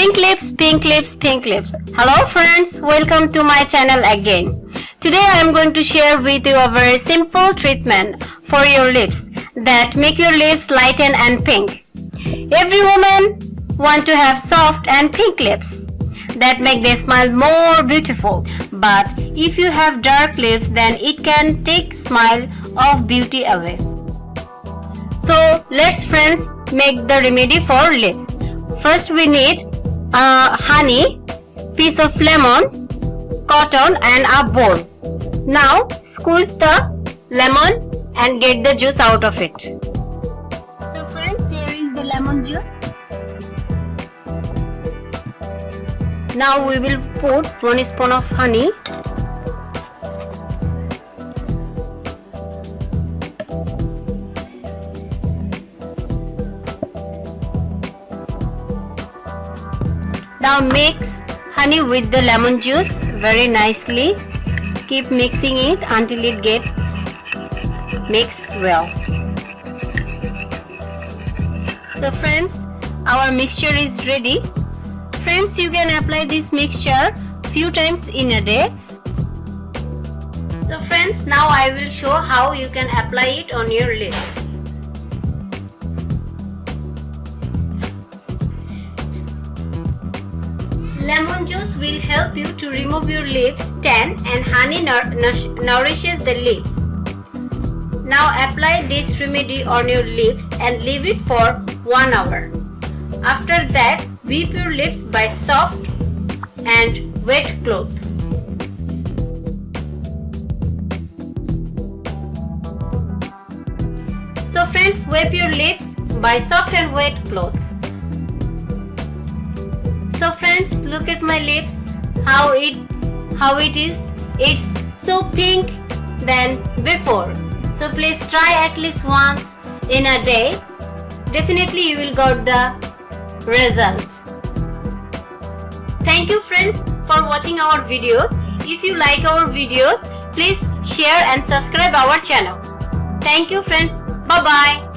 Pink lips, pink lips, pink lips. Hello friends, welcome to my channel again. Today I am going to share with you a very simple treatment for your lips that make your lips lighten and pink. Every woman wants to have soft and pink lips that make their smile more beautiful. But if you have dark lips, then it can take smile of beauty away. So let's friends make the remedy for lips. First we need honey, piece of lemon, cotton and a bowl. Now squeeze the lemon and get the juice out of it. So friends, here is the lemon juice. Now we will put 1 spoon of honey. Now mix honey with the lemon juice very nicely. Keep mixing it until it gets mixed well. So friends, our mixture is ready. Friends, you can apply this mixture few times in a day. So friends, now I will show how you can apply it on your lips. Lemon juice will help you to remove your lips tan and honey nourishes the lips. Now apply this remedy on your lips and leave it for 1 hour. After that, wipe your lips by soft and wet cloth. So friends, wipe your lips by soft and wet cloth. So friends, look at my lips, how it is. It's so pink than before. So please try at least once in a day. Definitely you will get the result. Thank you friends for watching our videos. If you like our videos, please share and subscribe our channel. Thank you friends. Bye bye.